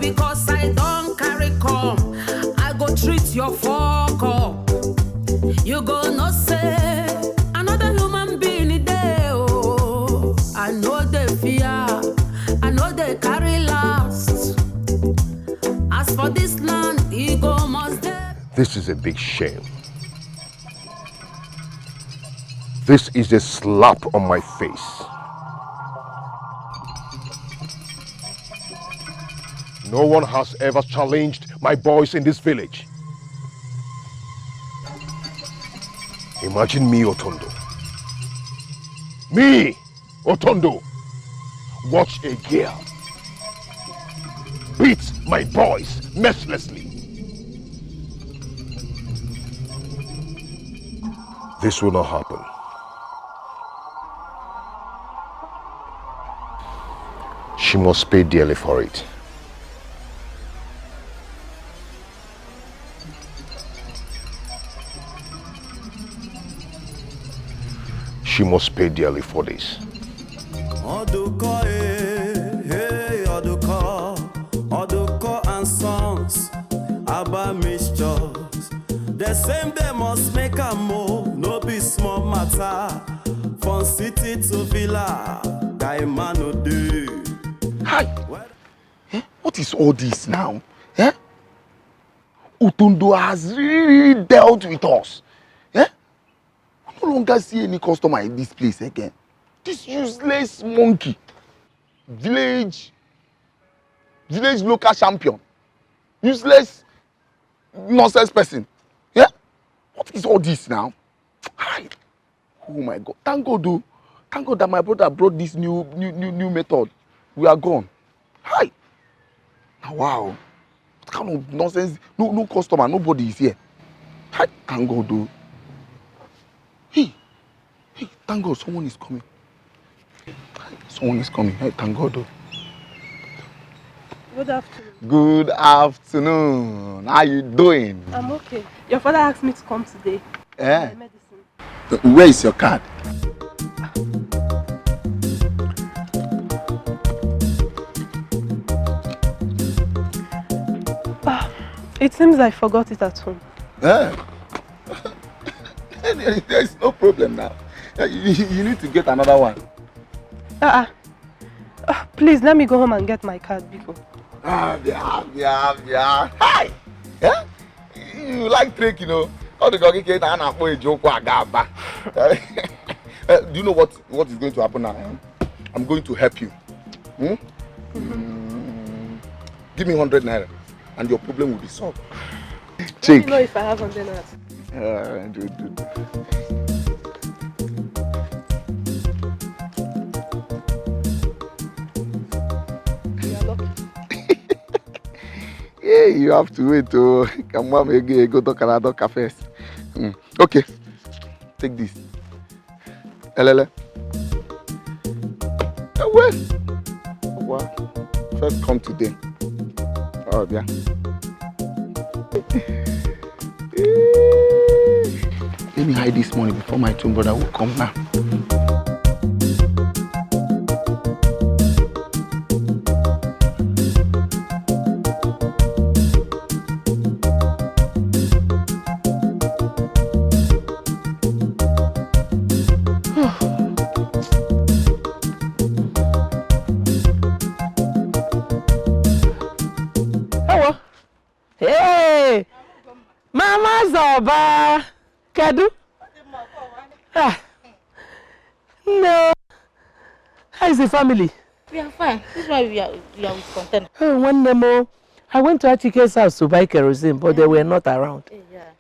because I don't carry come. I go treat your fuck up. You go no say another human being in there. Oh, I know they fear, I know they carry last. As for this land, ego must dead. This is a big shame. This is a slap on my face. No one has ever challenged my boys in this village. Imagine me, Ortondo. Me, Ortondo. Watch a girl beat my boys mercilessly. This will not happen. She must pay dearly for it. She must pay dearly for this. Oduko, hey, Oduko and sons, Abba mixtures. The same they must make a move, no be small matter. From city to villa, guy man no do. Hi. What is all this now? Eh? Ortondo has really dealt with us. Eh? We no longer see any customer in this place again. This useless monkey. Village local champion. Useless nonsense person. Yeah? What is all this now? Hi. Oh my God. Thank God though. Thank God that my brother brought this new method. We are gone. Hi. Wow. What kind of nonsense? No customer, nobody is here. Hi. Thank God though. Hey, thank God someone is coming. Someone is coming. Hey, thank God though. Good afternoon. Good afternoon. How you doing? I'm okay. Your father asked me to come today. Yeah. For my medicine. Where is your card? It seems I forgot it at home. Yeah. There is no problem now. You need to get another one. Please let me go home and get my card before. Yeah. Hi. Yeah? You like trick, you know. All the doggy get and a joke. Do you know what is going to happen now? I'm going to help you. Give me 100 naira and your problem will be solved. Let me know if I have 100 naira. Do. Yeah, you have to wait to come on, go to Canada cafes. Okay, take this. Elele. Well, first come today. Oh, yeah. Let me hide this money before my twin brother will come now. Hey, Mama Zoba, Kadu. No. How is the family? We are fine. This is why we are with content. Oh, one more. I went to Achike's house to buy kerosene, but they were not around.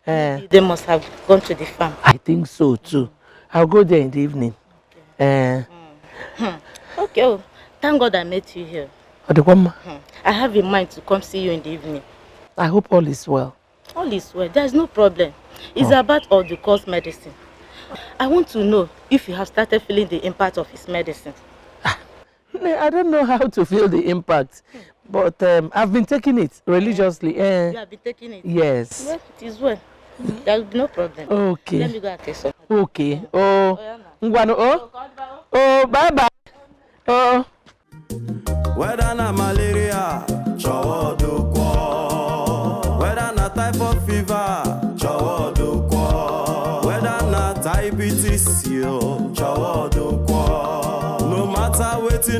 They must have gone to the farm. I think so too. I'll go there in the evening. Okay. Oh, thank God I met you here. I have in mind to come see you in the evening. I hope all is well. All is well. There is no problem. It's about all the course medicine. I want to know if you have started feeling the impact of his medicine. I don't know how to feel the impact, but I've been taking it religiously. You have been taking it? Yes. Well, it is well. There will be no problem. Okay. Let me go and take some. Okay. Bye bye. Whether na malaria,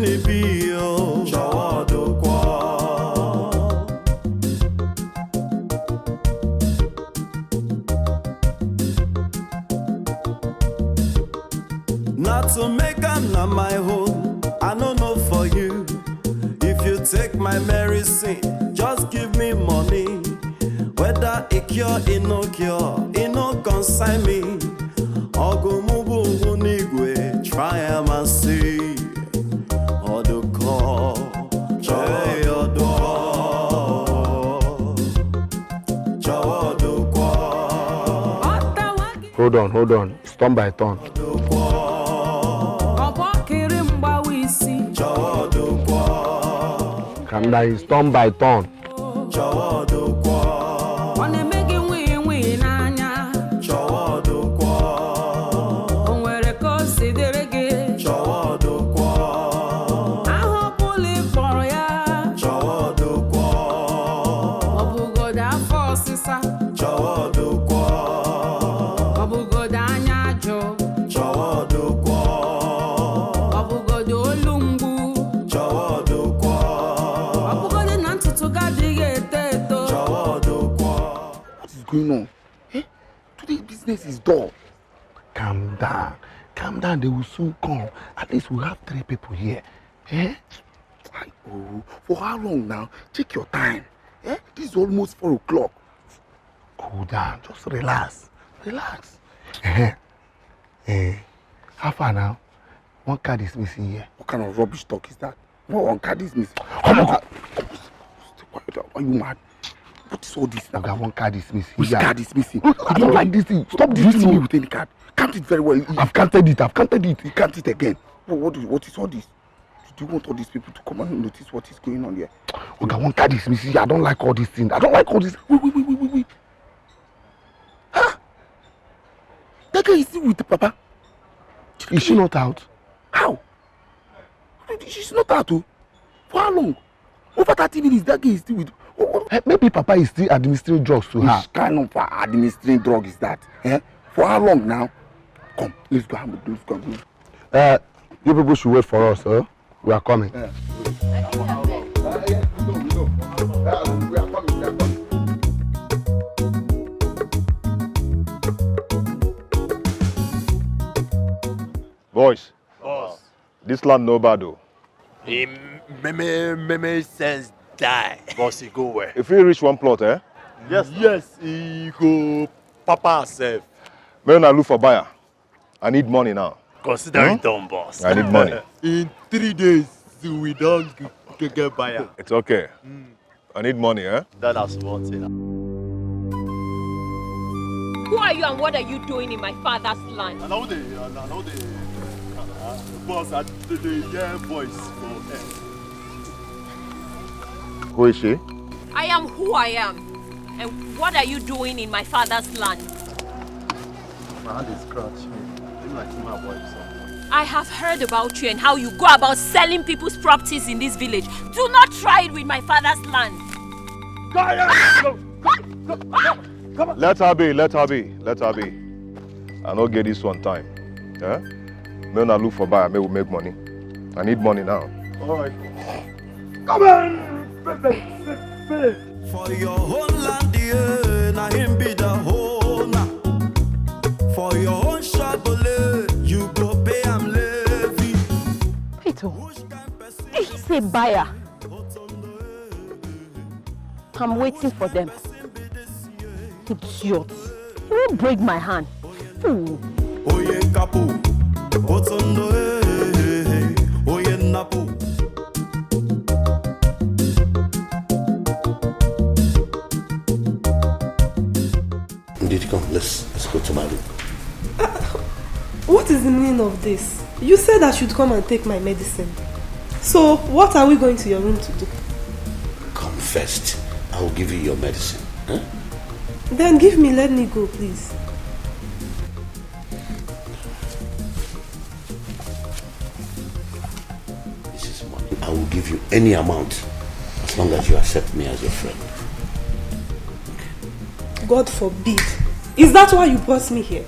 Sinibio, Chawado Kwa. Not to make am na my home, I don't know for you. If you take my medicine, just give me money. Whether it cure, it no cure, it no consign me. Ogo mubu unigwe, try am and see. Oduko, joy oduko, joy oduko. Hold on, turn by turn. Calm down, it's turn by turn. Going on? Eh? Today business is dull. Calm down, they will soon come. At least we'll have 3 people here. Eh? Oh, for how long now? Take your time. Eh? This is almost 4 o'clock. Cool down, just relax. How far now? 1 card is missing here. What kind of rubbish talk is that? No, 1 card is missing. Stay quiet. Are you mad? What is all this now? Okay, 1 card is missing. Which card is missing? I don't like this thing. Stop beating me with any card. Count it very well. I've counted it. You count it again. What is all this? Do you want all these people to come and notice what is going on here? Okay, 1 card is missing. I don't like all these things. Wait. Huh? That guy is still with the Papa. Is she not out? How? She's not out. Oh. For how long? Over 30 minutes, that guy is still with... Maybe Papa is still administering drugs to her. Which kind of administering drug is that? Eh? For how long now? Come, let's go. You people should wait for us, huh? We are coming. We are coming. Boys, this land no bad though. Meme sense die. Boss, he go where? If we reach 1 plot, eh? Yes, he go Papa self. May I look for buyer. I need money now. Consider it done, boss. I need money. In 3 days, we don't get buyer. It's okay. I need money, eh? That's one thing. Who are you and what are you doing in my father's land? I know the boss at the yeah voice. Who is she? I am who I am. And what are you doing in my father's land? My hand is scratched. Like my wife. I have heard about you and how you go about selling people's properties in this village. Do not try it with my father's land. Let her be. I don't get this one time. Yeah? May I look for buyer, may we make money. I need money now. Alright. Come on! For your own land, yeah, na him be the owner. For your own shop, you go pay am levy. He's a buyer. I'm waiting for them. Idiots. He won't break my hand. Fool. Oye kapu, Ortondo, oye napu. Did come? Let's go to my room. What is the meaning of this? You said I should come and take my medicine. So, what are we going to your room to do? Come first. I will give you your medicine. Huh? Then let me go, please. This is money. I will give you any amount as long as you accept me as your friend. God forbid. Is that why you brought me here?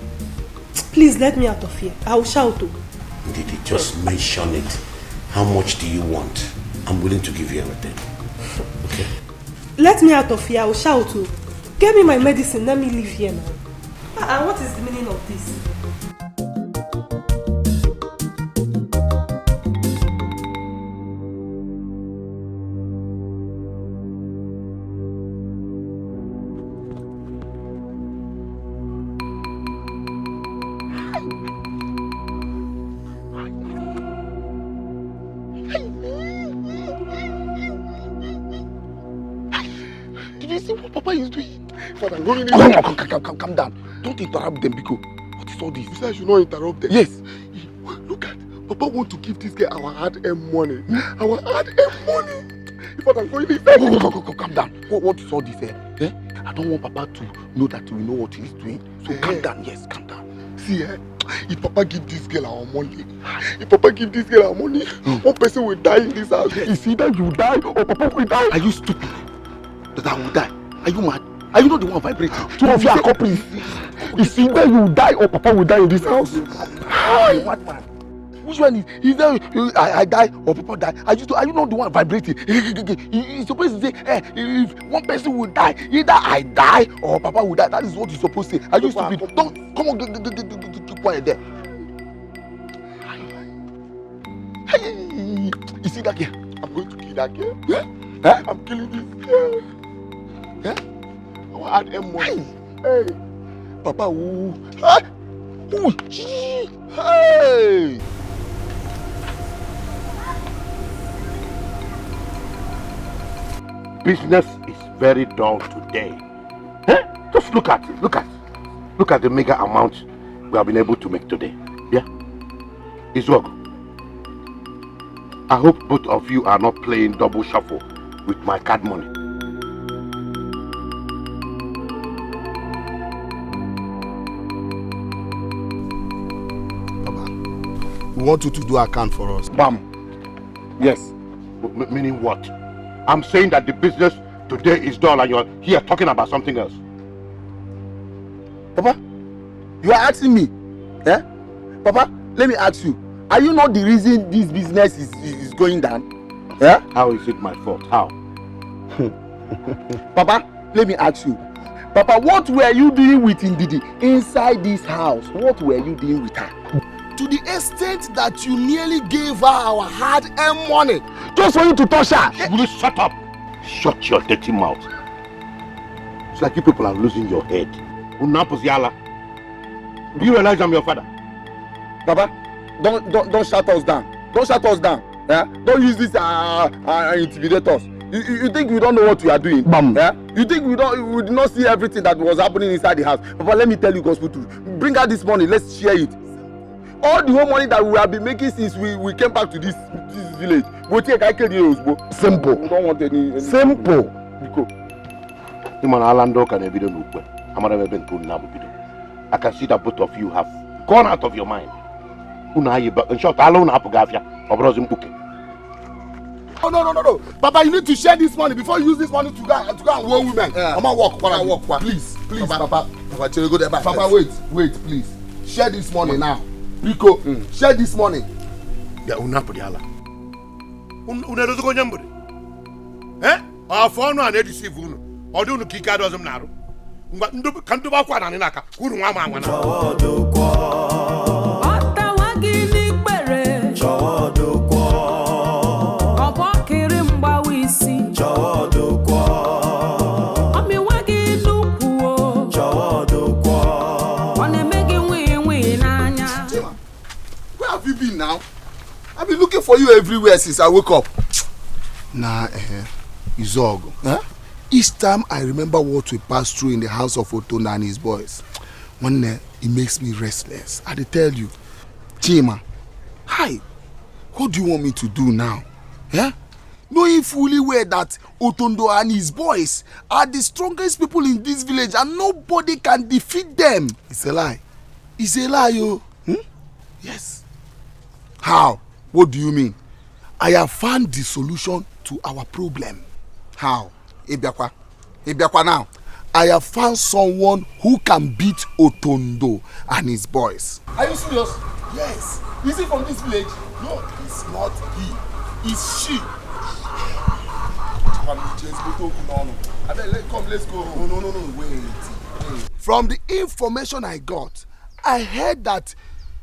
Please let me out of here. I will shout. Did he just mention it? How much do you want? I'm willing to give you everything. Okay? Let me out of here. I will shout to. Get me my medicine. Let me leave here now. And what is the meaning of this? Papa is doing. Father, calm down. Don't interrupt them, Biko. What is all this? You said I should not interrupt them. Yes. Look at Papa want to give this girl our hard-earned money. Our hard-earned money. Father, go calm down. What is all this? Eh? I don't want Papa to know that we know what he's doing. So calm down. Yes, calm down. See, if Papa give this girl our money, one person will die in this house. It's either you die or Papa will die. Are you stupid? That I will die? Are you mad? Are you not the one vibrating? Two of you are couples. It's either you die or Papa will die in this house. Hey, madman. Which one is either I die or Papa die? Are you not the one vibrating? You're supposed to say, if one person will die, either I die or Papa will die. That is what you're supposed to say. Are you stupid? Don't come on, keep quiet there. Hey, you see that girl? I'm going to kill that girl. Yeah? I'm killing this girl. Yeah? I will add money. Hey, Papa, ooh. Hey. Business is very dull today. Just look at it. Look at the mega amount we have been able to make today. Yeah? It's work. I hope both of you are not playing double shuffle with my card money. We want you to do account for us. Bam. Yes. Meaning what? I'm saying that the business today is dull and you're here talking about something else. Papa, you are asking me? Eh? Papa, let me ask you. Are you not the reason this business is going down? Yeah? How is it my fault? How? Papa, let me ask you. Papa, what were you doing with Ndidi inside this house? What were you doing with her? To the extent that you nearly gave her our hard-earned money just for you to touch her. Will you shut up? Shut your dirty mouth. It's like you people are losing your head. Do you realize I'm your father? Papa, don't shut us down. Don't shut us down. Yeah? Don't use this intimidate us. You think we don't know what we are doing? Yeah? You think we did not see everything that was happening inside the house? Papa, let me tell you gospel truth. Bring out this money, let's share it. All the whole money that we have been making since we came back to this village. Simple. We don't want any simple. I can see that both of you have gone out of your mind. In short, no. Papa, you need to share this money before you use this money to go and war women. I'm gonna walk. Please, Papa, go there back. Papa, wait, please. Share this money now. Rico, share this money. Yeah, unapodiala. Unaruzuko nyamburi. Afonu anedisivu unu. Odi unu kika dozum naru. Kantu ba kwa nani naka. Kuru nwa mwa na. Ota wagini pere. Obo kiri mba wisi. Ami wagi lupuo. One megi wi nanya. Where have you been now? I've been looking for you everywhere since I woke up. Nah, Izogo. Huh? Each time I remember what we passed through in the house of Ortondo and his boys, one day it makes me restless. I tell you, Chima, hi, what do you want me to do now? Yeah? Knowing fully well that Ortondo and his boys are the strongest people in this village and nobody can defeat them. It's a lie. It's a lie, yo. Yes. How? What do you mean? I have found the solution to our problem. How? Ibiakwa now. I have found someone who can beat Ortondo and his boys. Are you serious? Yes. Is he from this village? No, it's not he. It's she. Come, let's go. No, wait. From the information I got, I heard that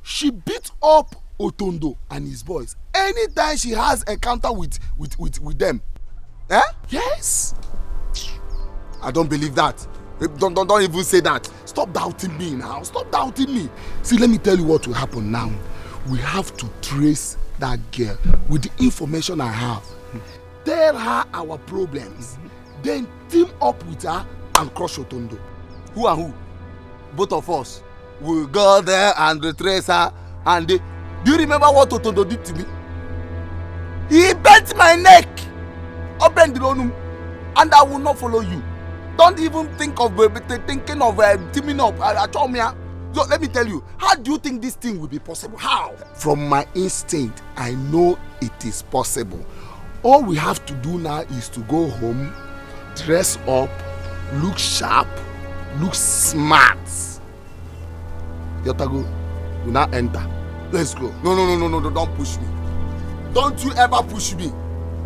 she beat up Ortondo and his boys anytime she has encounter with them. Eh? Yes. I don't believe that. Don't even say that. Stop doubting me now. Stop doubting me. See, let me tell you what will happen now. We have to trace that girl with the information I have. Tell her our problems. Then team up with her and crush Ortondo. Who and who? Both of us. We'll go there and retrace her. And do you remember what Ortondo did to me? He bent my neck. Open the room, and I will not follow you. Don't even think of teaming up. So let me tell you, how do you think this thing will be possible? How? From my instinct, I know it is possible. All we have to do now is to go home, dress up, look sharp, look smart. Yotago, we now enter. Let's go. No, don't push me. Don't you ever push me.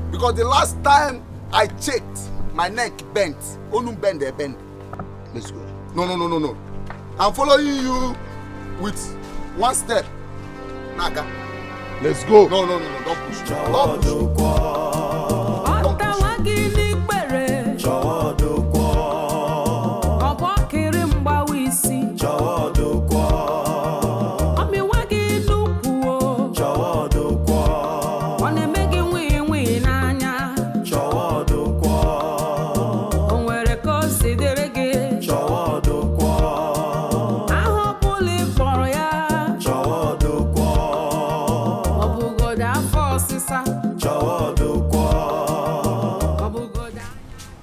Because the last time I checked, my neck bent. Onum bend, they bend. Let's go. No. I'm following you with one step. Naga. Let's go. No, don't push me. Don't push me.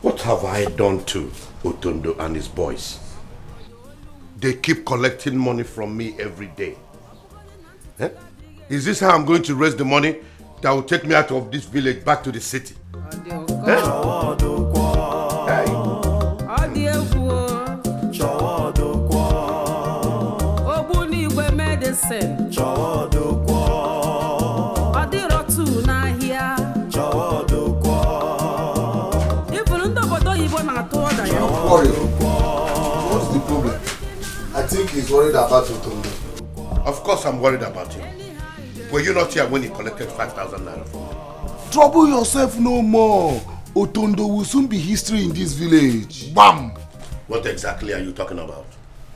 What have I done to Ortondo and his boys? They keep collecting money from me every day. Eh? Is this how I'm going to raise the money that will take me out of this village back to the city? Worry. What's the problem? I think he's worried about Ortondo. Of course I'm worried about him. Were you not here when he collected 5,000 naira from me? Trouble yourself no more. Ortondo will soon be history in this village. Bam! What exactly are you talking about?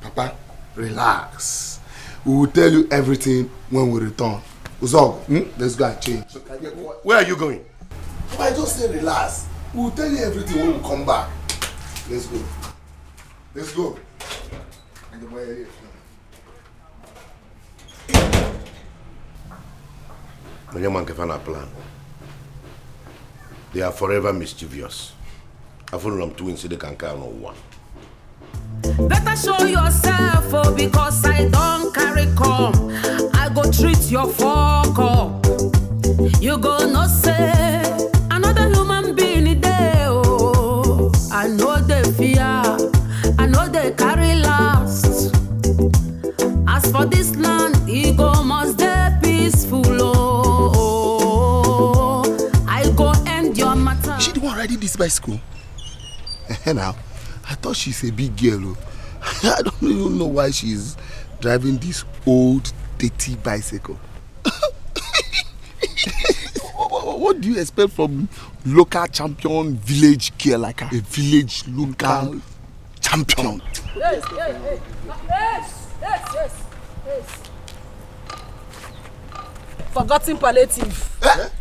Papa, relax. We will tell you everything when we return. Uzog, let's go and change. Where are you going? I just say relax. We will tell you everything when we come back. Let's go. Let's go. Plan. They are forever mischievous. I follow them two instead they can carry on one. Better show yourself, oh, because I don't carry come. I go treat your fuck up. You go no say another human being there. Oh, I know they fear, I know they carry last. As for this land, ego must be peaceful. Oh, I go end your matter. Is she the one riding this bicycle? Now, I thought she's a big girl. I don't even know why she's driving this old, dirty bicycle. What do you expect from local champion village girl like her? A village local champion. Yes. Forgotten palliative. Wait.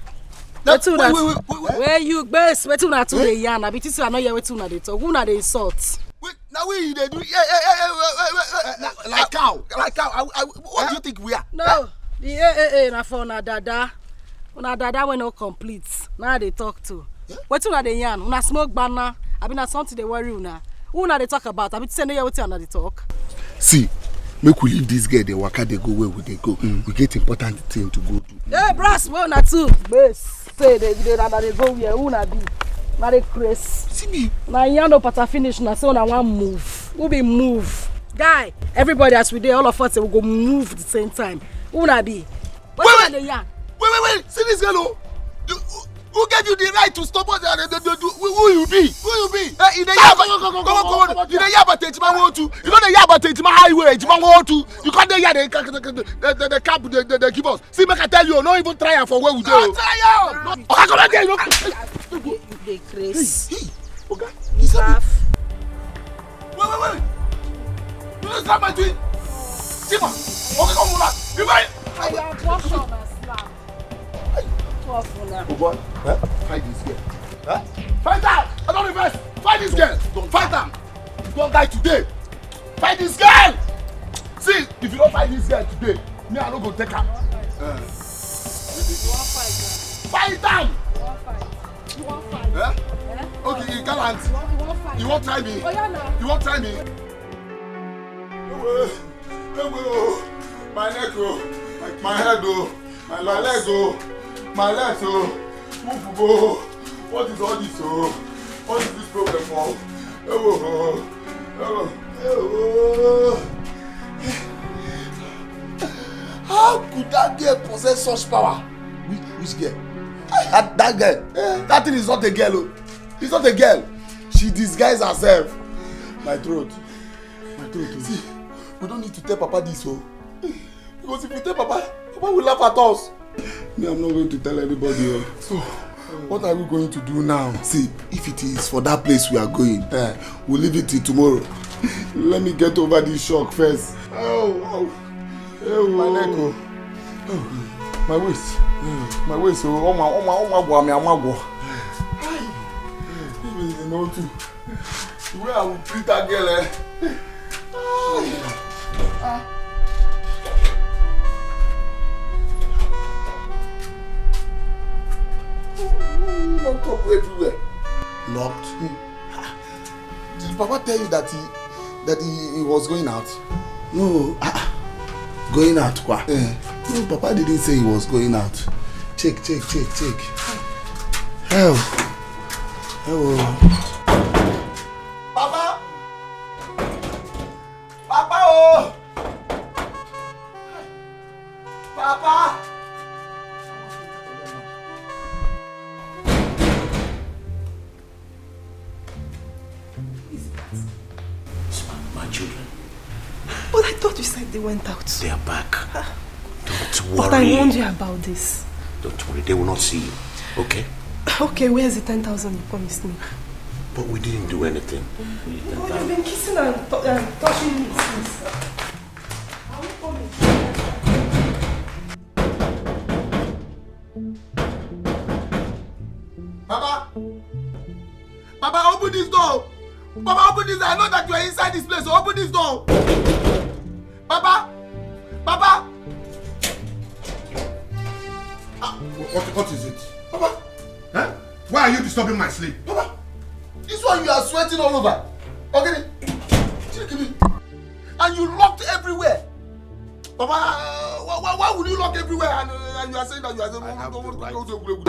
Where you base? Wait till na to the yarn. I be teach you I know you wait till na dey talk. Who na dey insult? Wait, now we they do. Like how? What do you think we are? No. Na for na dada. Una dada when no complete. Now they talk to. Wait till na dey yarn. Una smoke banner. I be na something they worry una. Who na dey talk about? I be say no you wait till na dey talk. See, make we leave this girl. They waka, they go where we they go. We get important thing to go do. Hey, brass, well na too. Base. Say they go where who na be. Na dey craze. See me. Na yarn no pata finish na so na one move. Who be move? Guy, everybody as we dey, all of us we go move at the same time. Who na be? Wait. The yarn. Wait. See this girl, oh. Who gave you the right to stop us? Who you be? Who you be? In the Yaba, come on. In the Yaba, you know the Yaba, highway, you can't hear the cap, the keepers. See, make I tell you, not even try for where we go. Try out. Okay, come on, there, you The Chris. Okay, he's happy. Wait. You don't stop my twin. Simon, okay, come on. You right? I am watching us now. Oh boy, fight this girl. Fight her! I don't reverse. Fight this girl. Don't fight her. You don't die today. Fight this girl. See, if you don't fight this girl today, me I no go take her. Fight her. You want fight? Okay, you gallant. You won't try me. You won't try me. My neck, my head, my leg, my legs, what is all this, what is this problem for? How could that girl possess such power? Which girl? That girl. That thing is not a girl. It's not a girl. She disguised herself. My throat. See, we don't need to tell Papa this, because if we tell Papa will laugh at us. Me, I'm not going to tell anybody. So, what are we going to do now? See, if it is for that place we are going, we'll leave it till tomorrow. Let me get over this shock first. Oh, my neck, my waist, my waist. Oh my, the way I will treat that girl, Locked up everywhere. Locked? Did Papa tell you that he was going out? No. Going out, quoi? No, Papa didn't say he was going out. Check. Hello. Papa, oh! Papa! My children. But I thought you said they went out. They are back. Don't worry. But I warned you about this. Don't worry, they will not see you. Okay? Okay, where's the 10,000 you promised me? But we didn't do anything. Well, you've been kissing and touching me since. Papa, open this door. Papa, open this door. I know that you are inside this place, so open this door. Papa. What is it? Papa. Huh? Why are you disturbing my sleep? Papa, this one you are sweating all over. Okay? And you locked everywhere. Papa, why would you lock everywhere and you are saying that you are saying I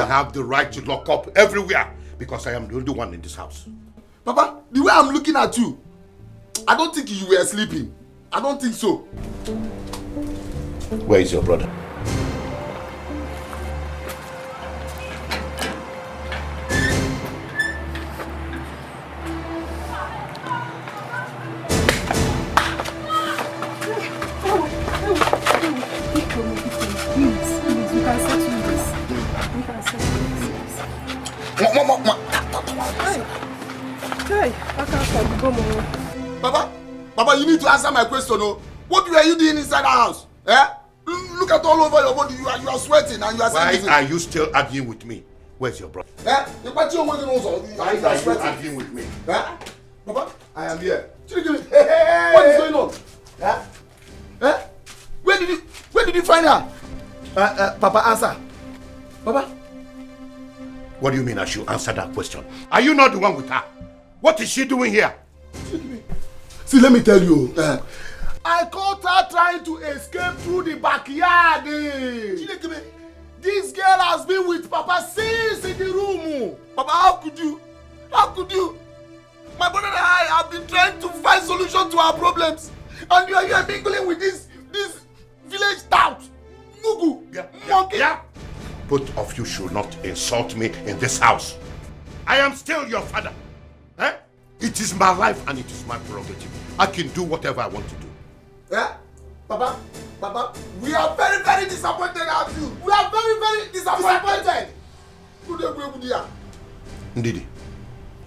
have the right to lock up everywhere because I am the only one in this house. Papa, the way I'm looking at you, I don't think you were sleeping. I don't think so. Where is your brother? Papa, you need to answer my question. What were you doing inside the house? Look at all over your body. You are sweating and you are saying. Why are you still arguing with me? Where's your brother? Why are you arguing with me? Papa, I am here. What is going on? Where did you find her? Papa, answer. Papa. What do you mean I should answer that question? Are you not the one with her? What is she doing here? See, let me tell you. I caught her trying to escape through the backyard. This girl has been with Papa since in the room. Papa, how could you? My brother and I have been trying to find solution to our problems. And you are mingling with this village tout. Mugu. Monkey. both of you should not insult me in this house. I am still your father. Eh? It is my life and it is my prerogative. I can do whatever I want to do. Eh? Papa, we are very, very disappointed at you. We are very, very disappointed. Ndidi,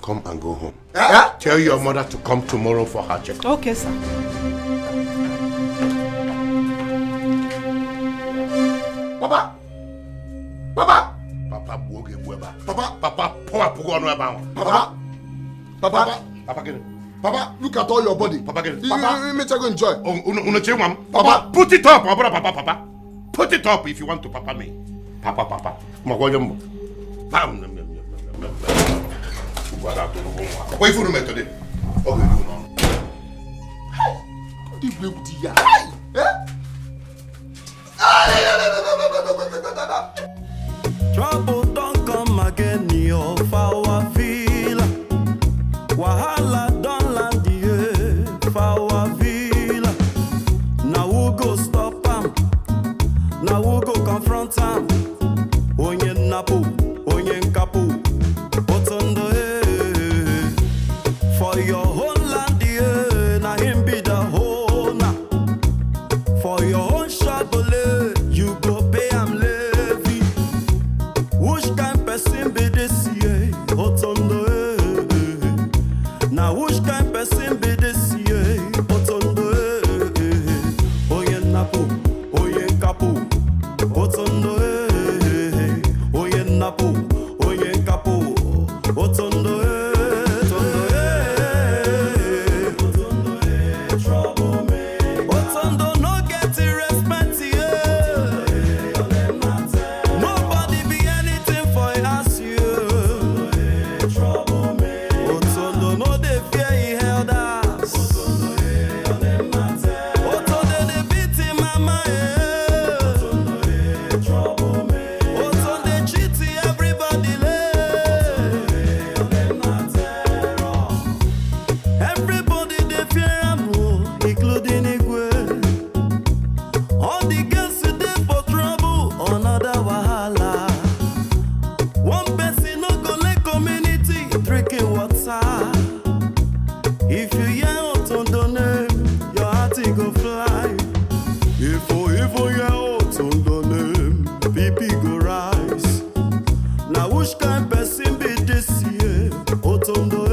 come and go home. Eh? Tell your mother to come tomorrow for her check. Okay, sir. Papa, look at all your body. Papa, go enjoy. Papa, put it up, Papa. Put it up if you want to papa me. Papa. Wait for me today. Okay, Trouble don't come again, yo, for villa. Wahala don't land here, for villa. Now who go stop him? Now who go confront him? Onye napu, onye kapu, Ortondo, for your whole land here, na him be the owner. For your own shabole, you go pay am levy. Which kind person be this year? Ortondo, now which kind person be this year? Ortondo, oye napu, oye kapu, Ortondo, oye napu, oye kapu, Ortondo, trouble me. Ortondo no get respect here. Nobody be anything for us here. Trouble me. Ortondo no dey fear he elders. Ortondo dey beat him mama. Trouble me. Ortondo dey cheat everybody. Everybody dey fear am, including Igwe. All the girls dey for trouble, another wahala. One person no go let community drinking water. If you hear Ortondo name, your heart go fly. If you hear Ortondo name, BP go rise. Now which kind person be this year? Ortondo,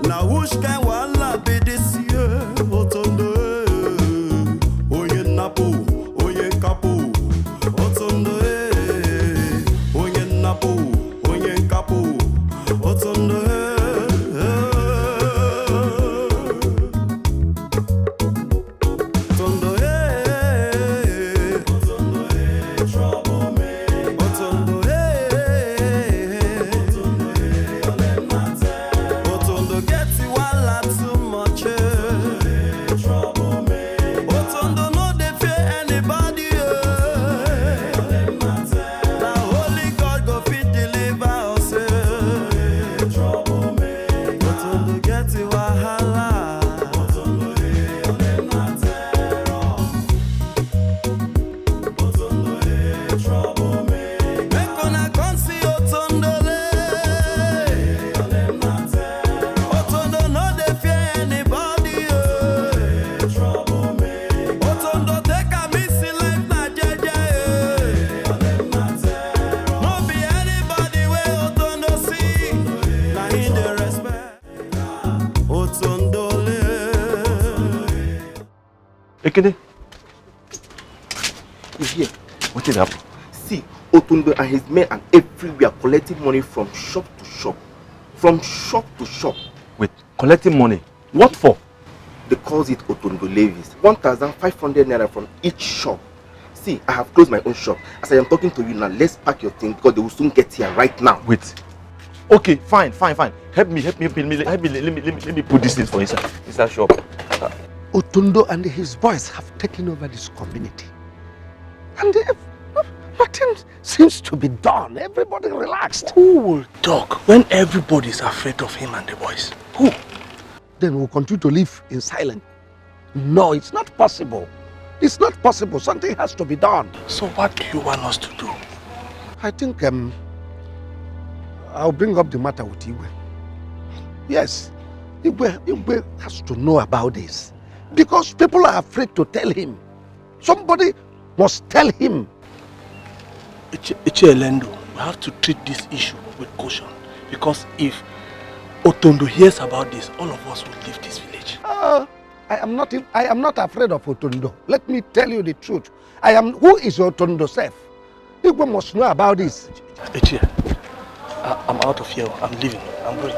now which kind wahala be this year? Ortondo, oye napu, oye kapu, Ortondo, oye napu, oye kapu, Ortondo, Ortondo, trouble me. Ortondo, Ortondo get wahala too much. Trouble me. Ortondo no dey fear anybody. Now only God go fit deliver us. Trouble me. Ortondo get wahala. Ortondo trouble me. Make una come see Ortondo. Ortondo no dey fear anybody. Trouble me. Ortondo take a missing life na jeje. No be anybody wey Ortondo see, na him dey respect. Ortondo Ekene, he's here. What did happen? See, Ortondo and his men and everywhere collecting money from shop to shop. From shop to shop. Wait, collecting money? What for? They calls it Ortondo levies. 1,500 naira from each shop. See, I have closed my own shop. As I am talking to you now, let's pack your thing because they will soon get here right now. Wait. Okay, fine. Help me. Let me put this thing for inside shop. Ortondo and his boys have taken over this community. And nothing seems to be done. Everybody relaxed. Who will talk when everybody's afraid of him and the boys? Who? Then we'll continue to live in silence. No, it's not possible. It's not possible. Something has to be done. So what do you want us to do? I think I'll bring up the matter with Igwe. Yes, Igwe has to know about this. Because people are afraid to tell him. Somebody must tell him. Elendo, we have to treat this issue with caution. Because if Ortondo hears about this, all of us will leave this village. I am not afraid of Ortondo. Let me tell you the truth. Who is Ortondo self? Igwe must know about this. Echie, I'm out of here. I'm leaving. I'm going.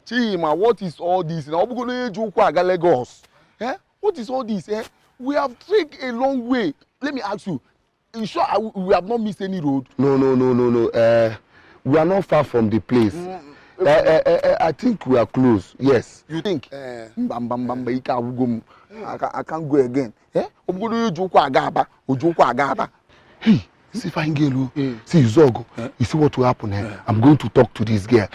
Chima, what is all this? Now we're going to go Lagos. Eh? What is all this? Eh? We have taken a long way. Let me ask you. You sure we have not missed any road? No. We are not far from the place. I think we are close. Yes. You think? I can't go again. Eh? I'm going to go Agaba. Hey, see fine girl. See Zogo. You see what will happen? I'm going to talk to this girl.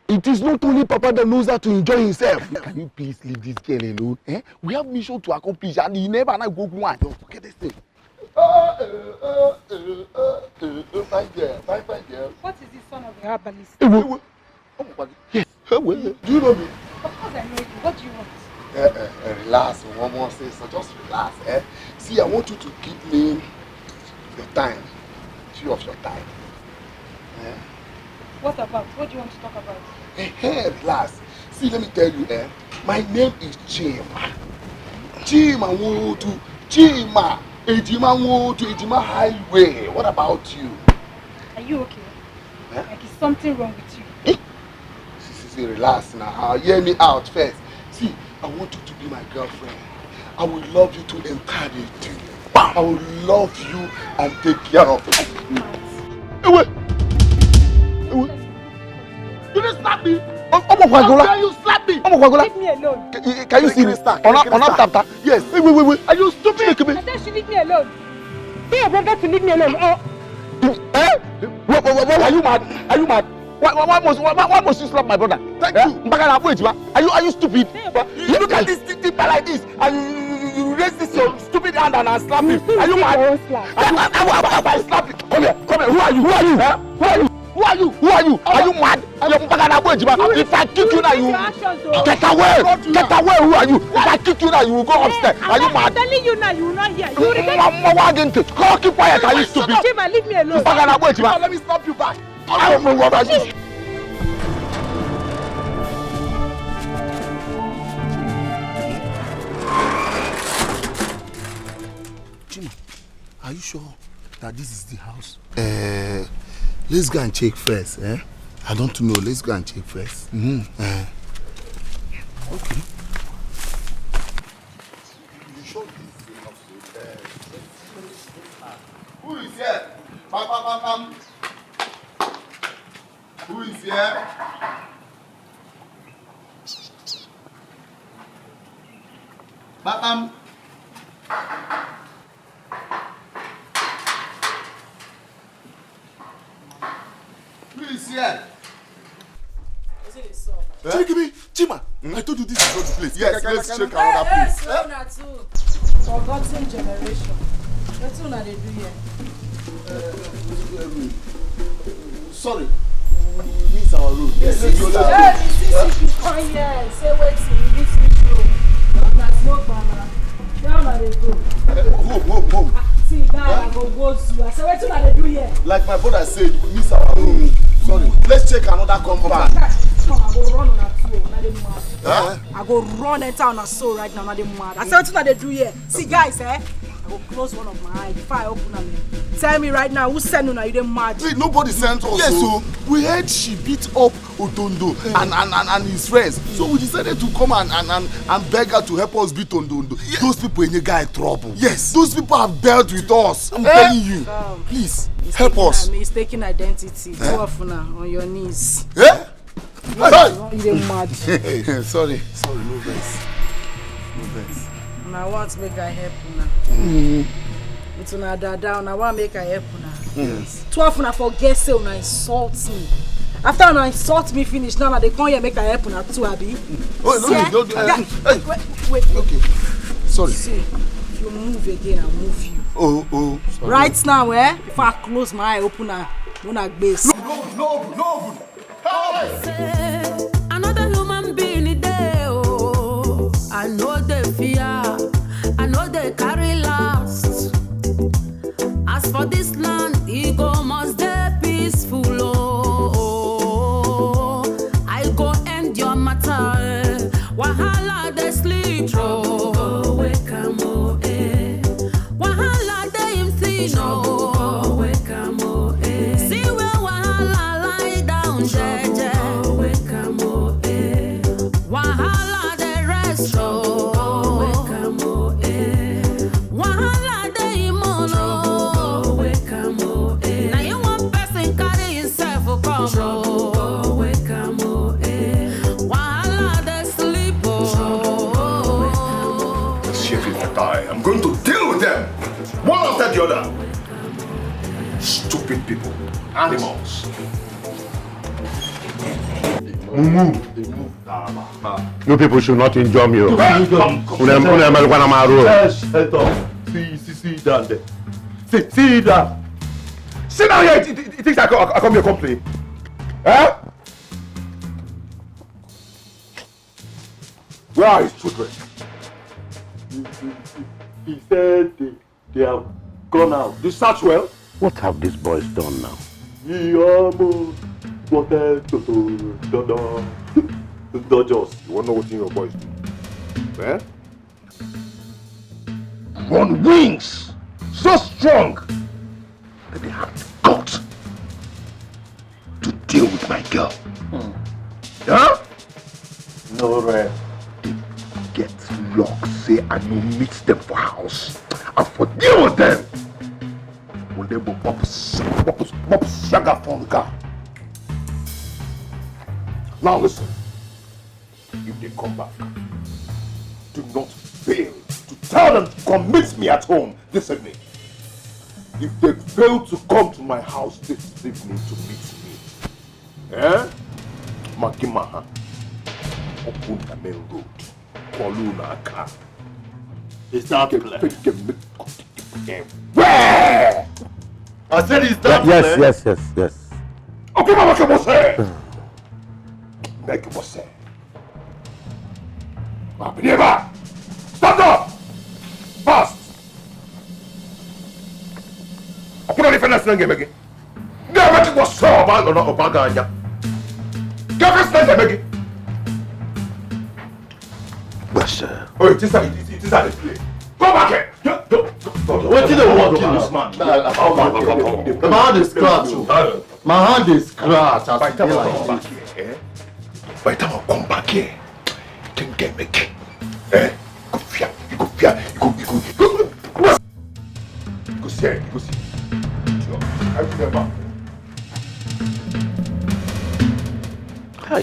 It is not only Papa that knows how to enjoy himself. Can you please leave this girl alone? Eh? We have mission to accomplish and he never and I go one. Don't forget this thing. Fine girl. What is the son of the herbalist? Yes. Do you know me? Of course I know you. What do you want? Relax. One more say so. Just relax. Eh? See, I want you to give me your time. 2 of your time. Eh? What about? What do you want to talk about? Hey, relax. See, let me tell you, my name is Chima. Chima Ejima Highway. What about you? Are you okay? Like, is something wrong with you? See, relax now. Hear me out first. See, I want you to be my girlfriend. I will love you to eternity. I will love you and take care of you. Hey, you didn't slap me. How dare you slap me? Leave me alone. Can you see this? On yes. Wait. Are you stupid? I said you should leave me alone. Be your brother to leave me alone. Are you mad? Are you mad? Why must you slap my brother? Thank you. Are you stupid? You look at this thing like this and you raise this your stupid hand and I slap him. Are you mad? I slap you. Come here. Who are you? Who are you? Are you mad? If I kick you now, you get away. Who are you? If I kick you now, you will go upstairs. Are you mad? I'm telling you now, you will not hear. Go keep quiet. Are you stupid? Chima, leave me alone. Let me slap you back. I don't know what I did. Chima, are you sure that this is the house? Let's go and check first. I don't know. Let's go and check first. Okay. You sure this is the house? Who is here? Bam. Who is here? Bam. Who is here? Check me, Chima. I told you this is not the place. Yes, let's check another place. Forgotten generation. That's what they do here. Sorry. We miss our road. Yes, let's go down. Come here. Say wait till you miss me show. That's no banner. Where are they go? Home. goes you. I said, what do they do here? Like my brother said, we miss our room. Sorry. Let's check another compound. Come, I go run on a tour. Now they mad. I go run enter on a soul right now. Now they mad. I said, what do they do here? See, guys, I go close one of my eyes before I open them. Tell me right now, who sent you? Now you them mad? Wait, nobody sent us. Yes, so we heard she beat up Ortondo and his friends. So we decided to come and beg her to help us beat Ortondo. Yes. Those people in the guy trouble. Yes. Those people have dealt with us. I'm telling you. Please help us. Mistaken identity. Too often on your knees. Yeah. You them mad. Sorry, no vex. No vex. I want to make her help now. It's una dada, I want to make her help now. Yes. 12 una forget say una insult me. After una insult me finish, now they come here make her help una too, abi. Wait. Okay. Sorry. See, if you move again, I'll move you. Oh. Sorry. Right now, before I close my eye, open una base. No. Another human being there. Oh, I know they fear. I know they carry last. As for this land, ego must be peaceful. Oh, I go end your matter. Wahala they sleep. Oh, wake up, oh, eh. Wahala they him see no. Oh, wake up, oh, eh. See where wahala lie down, jeje. Oh, wake up, oh, eh. Wahala they rest. Oh, wake up, oh, eh. Wahala they mono. Oh, wake up, oh, eh. Now you one person carry himself for come. Oh, wake up, oh, eh. Wahala they sleep. Oh, This shit is a die. I'm going to deal with them. One after the other. Stupid people. Animals. You people should not enjoy me. See down there. See down. Sit down here. It thinks I come here complain. Huh? Where are his children? He said they have gone out. You search well? What have these boys done now? He almost wanted to dodge us. You won't know what your boys do. Eh? On wings, so strong that they have the guts to deal with my girl. Huh? No, right. They get locked, say I no meet them for house. And for deal with them, will they go pop sugar from the car? Now listen. If they come back, do not fail to tell them to come meet me at home this evening. If they fail to come to my house this evening to meet me, Makimaha, open the main road, Koluna car. Is that clear? Where? I said is that Yes. Okay, Mama, come on, say. Make it say. Neighbor, stand up! Fast! I put on the fence again. Never make it was so bad or not a baganya. Get this thing again. But sir. Oh, it is a display. Go back here. What did they want to this man? My hand is scratched. My hand is scratched. By the time I come back here, by the time I come back here, you can get me. Go fear. Go see. I remember. Hi.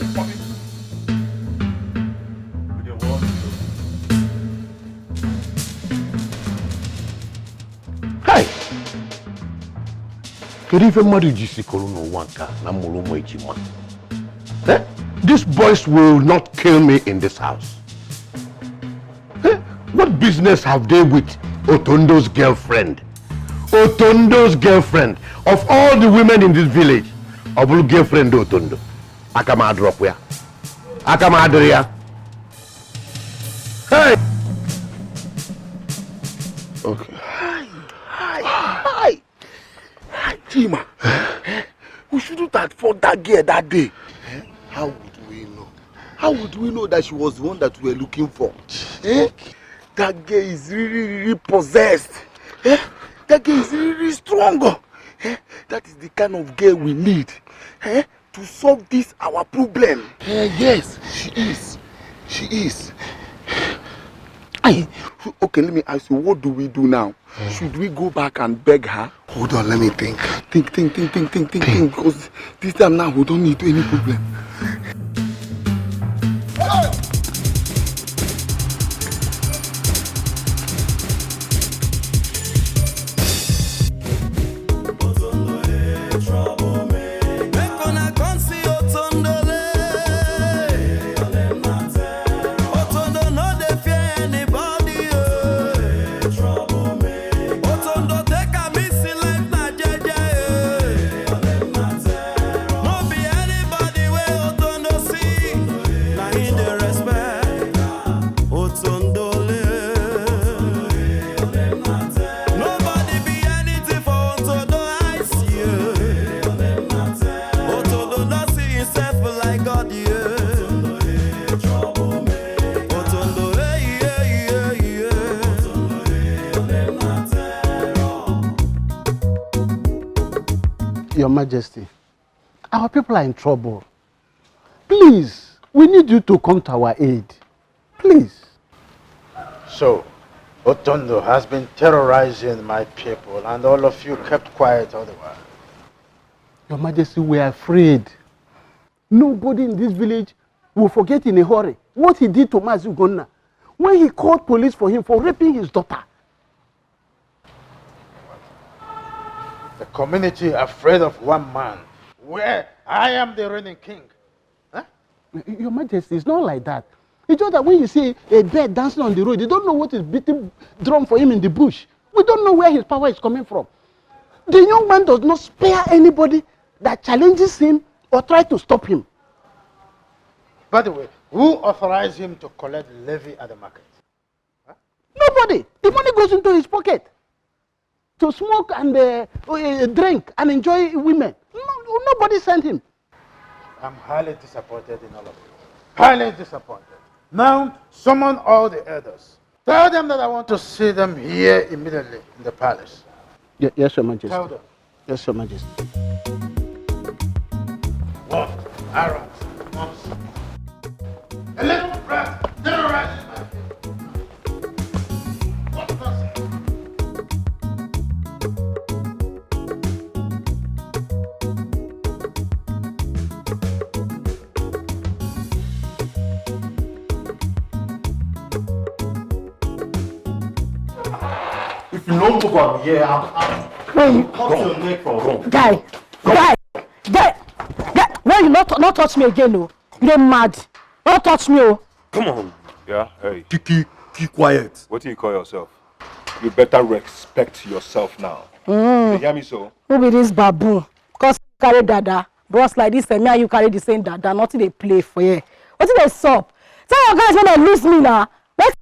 Hi. Kedu ife mmadụ ji sikoro n'ụwa nka na mụrụ ụmụ ejima? These boys will not kill me in this house. What business have they with Ortondo's girlfriend? Ortondo's girlfriend. Of all the women in this village, Obulu girlfriend Ortondo. Akama drop ya. Akama adria. Hey! Okay. Hi. Chima, we shouldn't have fought that girl that day. How would we know? How would we know that she was the one that we were looking for? That girl is really possessed. That girl is really strong. That is the kind of girl we need to solve this our problem. Yes, she is. She is. Okay, let me ask you, what do we do now? Should we go back and beg her? Hold on, let me think. Think. Because this time now we don't need any problem. Your Majesty, our people are in trouble. Please, we need you to come to our aid. Please. So, Ortondo has been terrorizing my people and all of you kept quiet all the while. Your Majesty, we are afraid. Nobody in this village will forget in a hurry what he did to Mazugonna when he called police for him for raping his daughter. The community afraid of one man, where I am the reigning king. Huh? Your Majesty, it's not like that. It's just that when you see a bird dancing on the road, you don't know what is beating drum for him in the bush. We don't know where his power is coming from. The young man does not spare anybody that challenges him or tries to stop him. By the way, who authorized him to collect levy at the market? Huh? Nobody. The money goes into his pocket to smoke and drink and enjoy women. Nobody sent him. I'm highly disappointed in all of you. Highly disappointed. Now, summon all the elders. Tell them that I want to see them here immediately in the palace. Yes, Your Majesty. Tell them. Yes, Your Majesty. One, arrows, months. A little breath, terrorizing my people. What nonsense? If you don't move on here, I'll cut your neck from home. Guy, why you not touch me again, no? You're mad. Don't touch me, oh. Come on. Yeah, hey. Keep quiet. What do you call yourself? You better respect yourself now. You hear me so? Who be this baboon? Because you carry dada. Bros like this, and me and you carry the same dada. Nothing they play for you. What did they sup? Tell your guys when they lose me now. Let's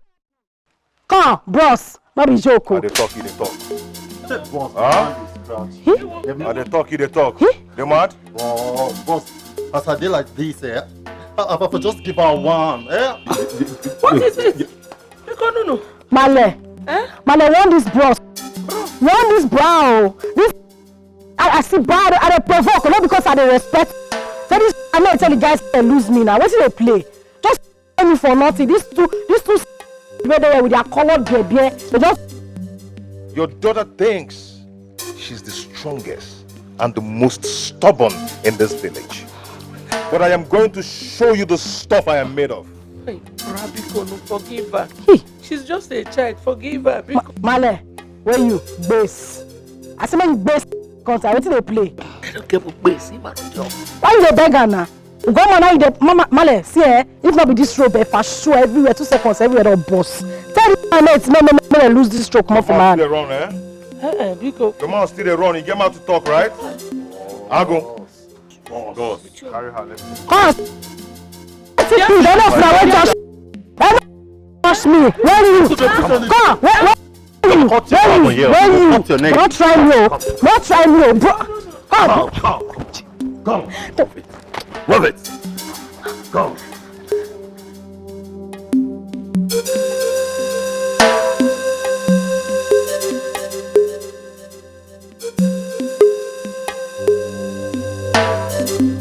come on, bros. Not be joke. They talk, you they talk. Boss, huh? They talk, you they talk. They mad? Oh, boss, as I did like this, I just give her one. What is it? No. Male, Male, want this bros. Want this brow. This I see brow. I provoke, not because I respect. So this I know tell the guys they lose me now. What do they play? Just me for nothing. These two where they with their colored baby. They just. Your daughter thinks she's the strongest and the most stubborn in this village. But I am going to show you the stuff I am made of. Hey, Rabiko, no, forgive her. She's just a child. Forgive her. Male, where you base? I say make base concert. What do they play? I don't care for base. Why you dey beg her now? Go on now, you dey Male. See if not be this rope, for sure everywhere 2 seconds everywhere on boss. Tell my mates, no, lose this stroke more for my hand. Run, Biko. The man still they run. You get out to talk, right? I'll go. Go. Carry her. Let's go. Come. Don't touch me. Where are you? Come. Where Not sign you. Not sign you, bro. Come. Move it. Come.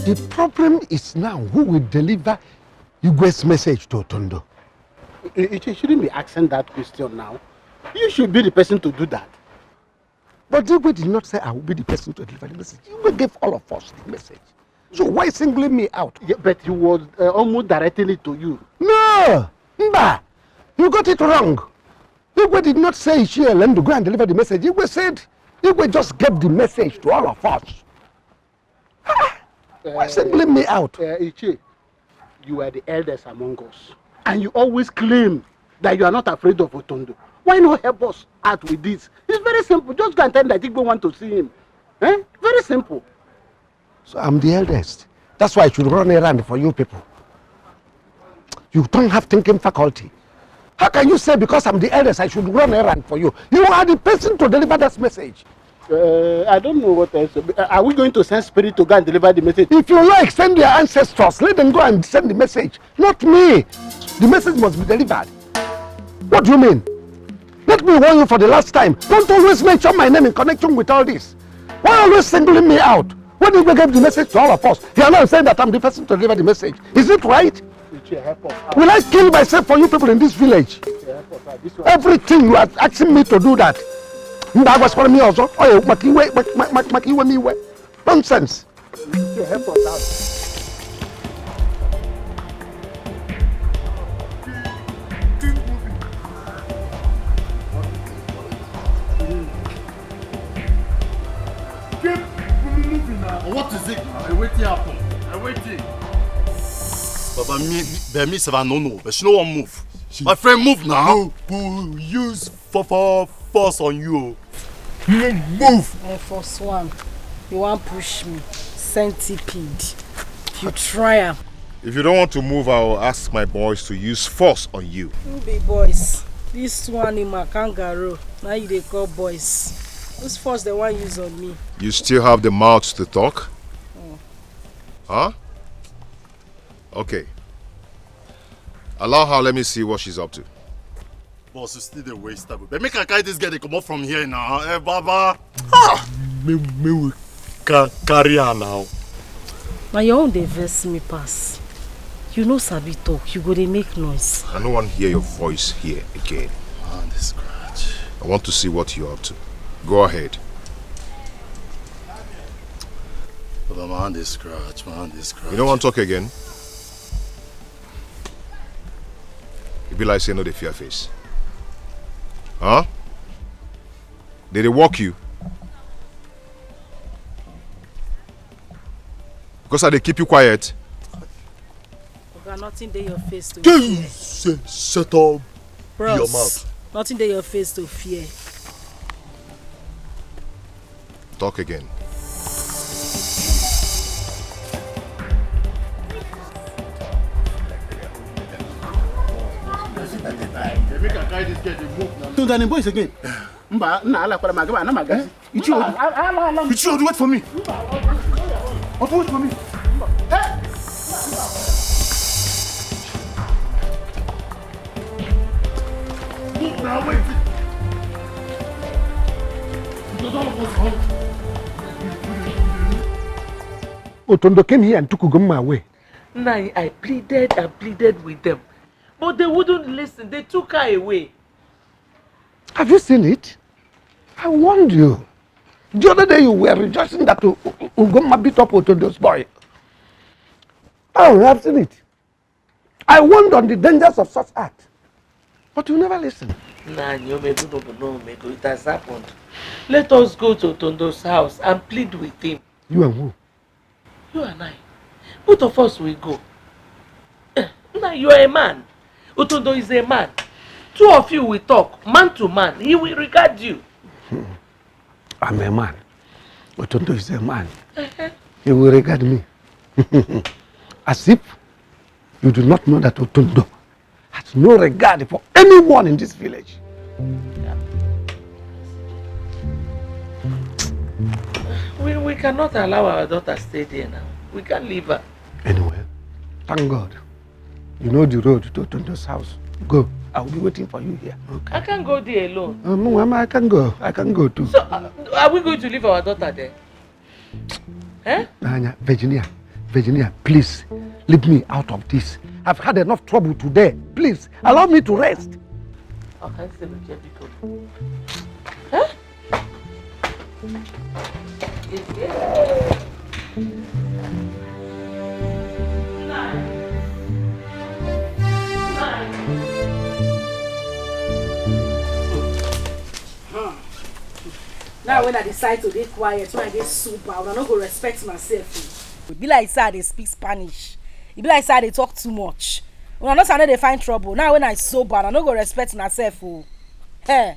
The problem is now who will deliver Igwe's message to Ortondo. You shouldn't be asking that question now. You should be the person to do that. But Igwe did not say I will be the person to deliver the message. Igwe gave all of us the message. So why singling me out? Yeah, but he was almost directing it to you. No! Mba! You got it wrong. Igwe did not say she alone to go and deliver the message. Igwe said, Igwe just gave the message to all of us. Why singling me out? Ichi, you are the eldest among us. And you always claim that you are not afraid of Ortondo. Why not help us out with this? It's very simple. Just go and tell that Igwe want to see him. Eh? Very simple. So I'm the eldest. That's why I should run around for you people. You don't have thinking faculty. How can you say because I'm the eldest I should run around for you? You are the person to deliver that message. I don't know what else. Are we going to send spirit to go and deliver the message? If you like, send your ancestors. Let them go and send the message. Not me. The message must be delivered. What do you mean? Let me warn you for the last time. Don't always mention my name in connection with all this. Why always singling me out? When you gave the message to all of us, you are now saying that I'm the person to deliver the message. Is it right? Will I kill myself for you people in this village? Everything you are asking me to do that. Me also. Nonsense. Help us out. What is it? I waiting happen. I waiting. Baba, me say I no, but she no want move. My friend, move now. Who use force on you? Move. First one, you want push me? Centipede. You try am. If you don't want to move, I will ask my boys to use force on you. You be boys. This one in my kangaroo. Now you they call boys. Who's force they want use on me? You still have the mouth to talk? Huh? Okay. Allow her, let me see what she's up to. Boss, you still the waste time. But make her carry this girl, they come up from here now. Eh, Baba. Me will carry her now. Now your own they vex me pass. You know sabi talk, you go they make noise. I don't want to hear your voice here again. Man, this scratch. I want to see what you're up to. Go ahead. But man, this scratch, man, this scratch. You don't want to talk again? It be like saying no, they fear face. Huh? Did they walk you? Because they keep you quiet? Okay, nothing there your face to fear. Shut up Bros, your mouth. Nothing there your face to fear. Talk again. To the boys again. Mba, na ala kwa magaba na magazi. Ichi, wait for me. Wait for me. Hey! Move now, wait. Ortondo came here and took Ugomma away. Nah, I pleaded with them. But they wouldn't listen. They took her away. Have you seen it? I warned you. The other day you were rejoicing that Ugomma beat up Ortondo's boy. Oh, I've seen it. I warned on the dangers of such act. But you never listen. Nah, no, it has happened. Let us go to Ortondo's house and plead with him. You and who? You and I. Both of us will go. Now you are a man. Ortondo is a man. Two of you will talk, man to man. He will regard you. I'm a man. Ortondo is a man. He will regard me. As if you do not know that Ortondo has no regard for anyone in this village. We cannot allow our daughter to stay there now. We can't leave her. Anyway, thank God. You know the road to Ortondo's house. Go. I will be waiting for you here. Okay. I can't go there alone. Mama, I can go. I can go too. So, are we going to leave our daughter there? Eh? Virginia, please, leave me out of this. I've had enough trouble today. Please, allow me to rest. Okay, huh? Now when I decide to be quiet, when I get super, I don't go respect myself. It be like say they speak Spanish. It be like say they talk too much. When I know say they find trouble. Now when I sober, I don't go respect myself. Hey.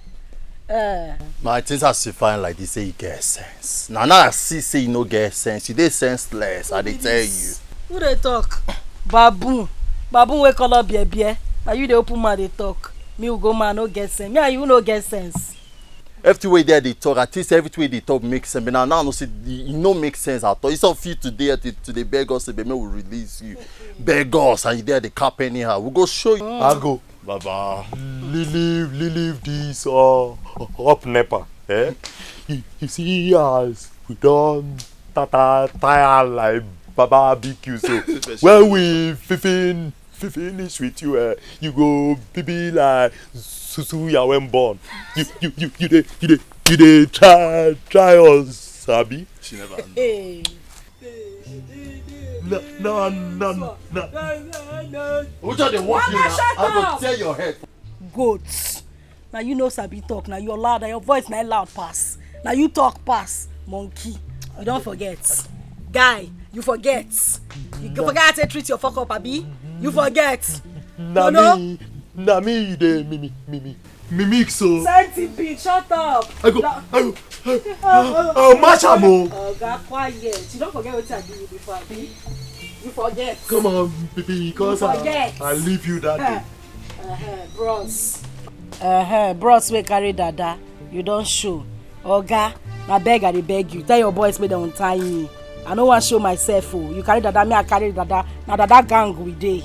My things are so fine like this say you get sense. Now I see say you no get sense. You dey senseless, I dey tell you. Who they talk? Baboon we call up beer. Now you the open mouth they talk. Me who go man no get sense. Me and you no get sense. Every way there they talk, at least every way they talk makes sense. But now no see it no make sense at all. It's not fit today to the beg us, but me will release you. Beg us and you there the cap anyhow. We go show you. I go. Baba, leave this up nepa. Eh? You see us, we don't tire like barbecue. So when we finish with you, you go be like Susu ya when born. You dey try us, Sabi. She never. No. Which are the walking now? I go tear your head. Goats. Now you know Sabi talk. Now you're loud. Now your voice not loud pass. Now you talk pass. Monkey. You don't forget. Guy, you forget. You forget how to treat your fuck up, Abi. You forget. Na me dey mimic so. Centipede, shut up. I'll match am o. Oh, God, quiet. You don't forget what I did before, Abi. You forget. Come on, baby, because I leave you that day. Bros. Bros we carry dada. You don't show. Oga, na beg I dey beg you. Tell your boys make dem untie me. I no wan show myself o. You carry dada, me I carry dada. Na dada gang we dey.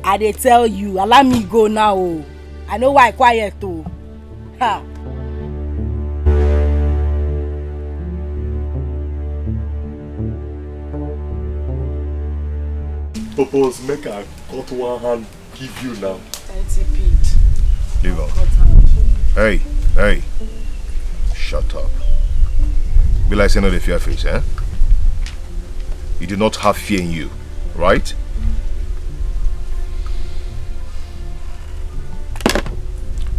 I dey tell you, allow me go now o. I know why quiet o. Ha. Purpose make I cut one hand give you now. Centipede. Leave her. Hey. Shut up. Be like saying no dey fear face, eh? You do not have fear in you, right?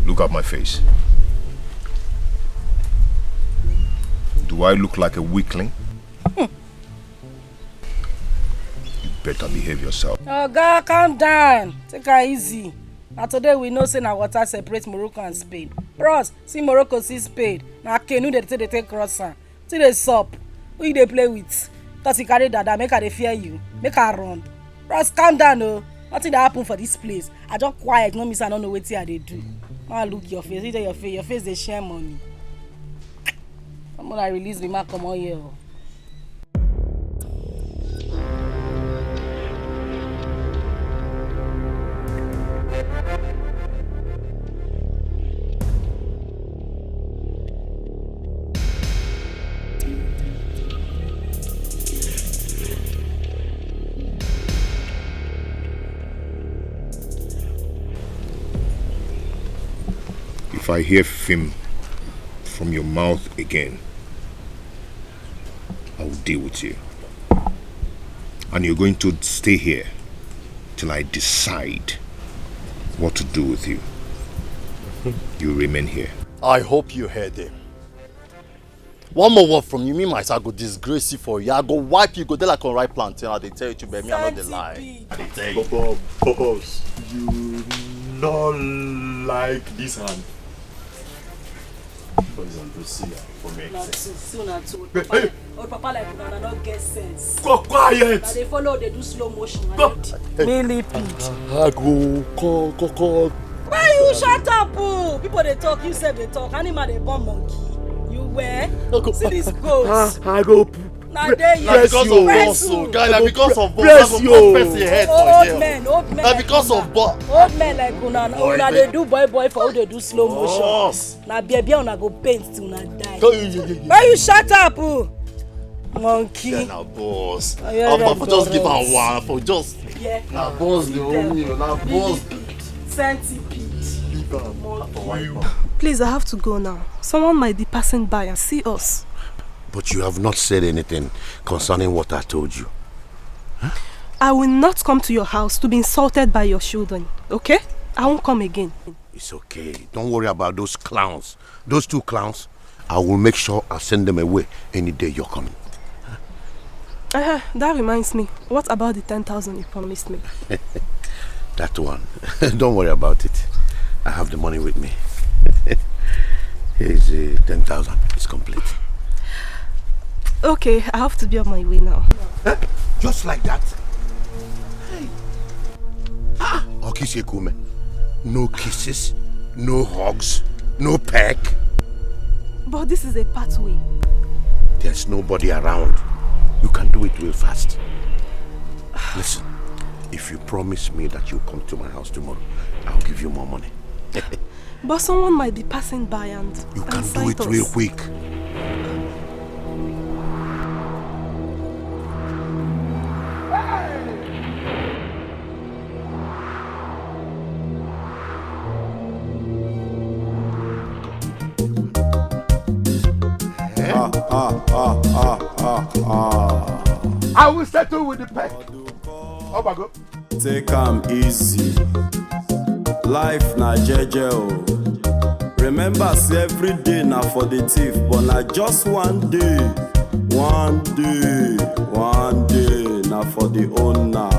Look at my face. Do I look like a weakling? You better behave yourself. Oh God, calm down. Take her easy. Now today we know say na water separates Morocco and Spain. Bros, see Morocco, see Spain. Now canoe they take crossing. See they sup. Who you they play with? Cause you carry dada, make her they fear you. Make her run. Bros, calm down oh. Nothing that happen for this place. I just quiet, no miss I don't know what they do. Now look your face, your face they share money. I'm gonna release the mark come on here. If I hear film from your mouth again, I will deal with you. And you're going to stay here till I decide what to do with you. You remain here. I hope you heard him. One more word from you, me myself, I go disgrace you for you. I go wipe you, go there like on right plantain. I dey tell you to be me, I know the lie. I dey tell you. Purpose, you not like this hand. For me. Old papa like una not get sense. Go quiet. They follow, they do slow motion. Millipede. I go call. Why you shut up? Oh? People they talk, you say they talk. Animal they born monkey. You where? See this goats. I go Now there you because of boss, so guy, na because of boss. I go press your head for here. Old men. Na because of boss. Old men like una they do boy for who they do slow motion. Na baby una go paint till una die. Why you shut up? Monkey. Yeah, na boss. I'm for just give am one for just. Yeah. Na boss the own you, na boss. Centipede. Please, I have to go now. Someone might be passing by and see us. But you have not said anything concerning what I told you. Huh? I will not come to your house to be insulted by your children, okay? I won't come again. It's okay. Don't worry about those clowns. Those two clowns, I will make sure I send them away any day you're coming. That reminds me. What about the 10,000 you promised me? That one. Don't worry about it. I have the money with me. Here's 10,000. It's complete. Okay, I have to be on my way now. Just like that? Hey. Okisekume. No kisses, no hugs, no peck. But this is a pathway. There's nobody around. You can do it real fast. Listen, if you promise me that you'll come to my house tomorrow, I'll give you more money. But someone might be passing by and you can do it real quick. I will settle with the peck. Oh my God. Take 'em easy. Life na jeje o. Remember say every day na for the thief, but na just one day. One day na for the owner.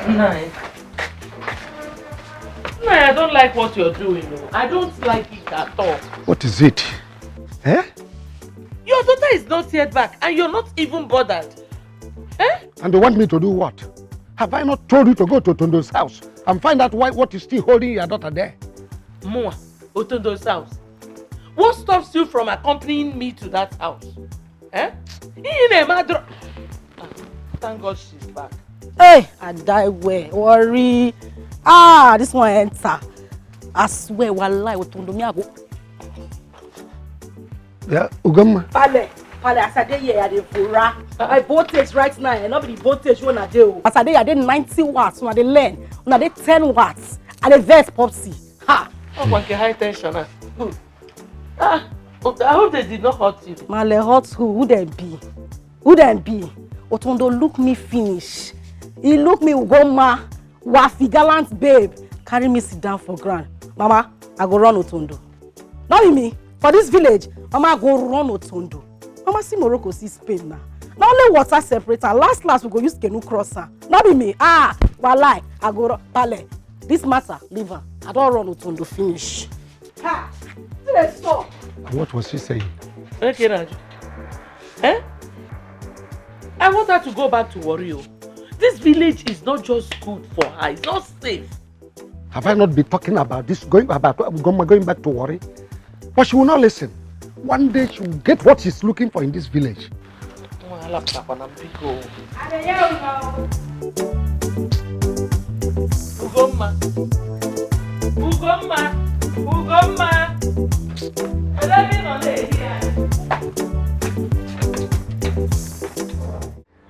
Nice. No, I don't like what you're doing. I don't like it at all. What is it? Eh? Your daughter is not yet back and you're not even bothered. Eh? And they want me to do what? Have I not told you to go to Otondo's house and find out what is still holding your daughter there? Moa, Otondo's house. What stops you from accompanying me to that house? Eh? Thank God she's back. Hey, I die where? Worry. This one enter. I swear, wallahi, Ortondo me I go. Yeah, Ugama. Pale, as I dey here, I dey fura. My voltage right now, and not be the voltage when I do. As I dey, 90 watts. When I dey learn, when I dey 10 watts. I dey vex popsy. Ha! Oh, one high tension. I hope they did not hurt you. Male hurt who? Who them be? Who them be? Ortondo look me finish. He look me Ugoma, wafi gallant babe. Carry me sit down for ground. Mama, I go run Ortondo. Not with me. For this village, Mama go run Ortondo. Mama see Morocco, see Spain now. Not only water separator. Last we go use canoe crosser. Not with me. Walai, I go run. Pale. This matter, leave her. I don't run Ortondo finish. Ha! Let's stop. What was she saying? Okay, Raju. Eh? I want her to go back to Wario. This village is not just good for her. It's not safe. Have I not been talking about this? Going back to worry? But she will not listen. One day she will get what she's looking for in this village. Ugoma.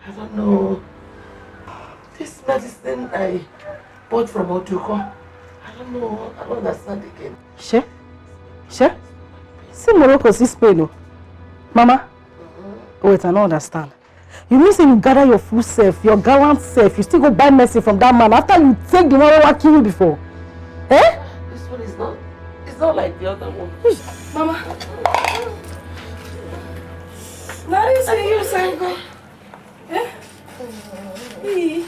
I don't know. This medicine I bought from Otuko. I don't know. I don't understand again. She? See Morocco, see Spain. Mama? Wait, I don't understand. You mean say you gather your full self, your gallant self, you still go buy mercy from that man after you take the one who killed you before? Eh? This one is not. It's not like the other one. Mama. Now you say you Tango. Eh? Hey.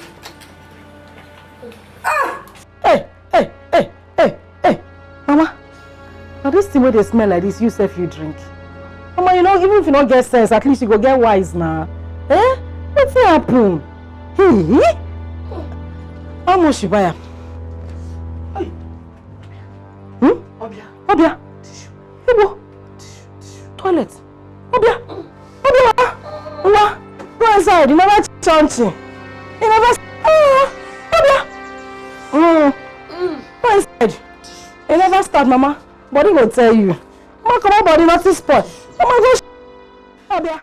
Mama. Now this thing where they smell like this, you self you drink. Mama, you know, even if you don't get sense, at least you go get wise now. Eh? What's happened? Hey? How much she buy? Obia. Ibo. Toilet. Obia. Go inside. You never something. You never. Obia. Go inside. You never start, Mama. Body will tell you. Mama, come on, body not to spoil. Oh my gosh. Obia.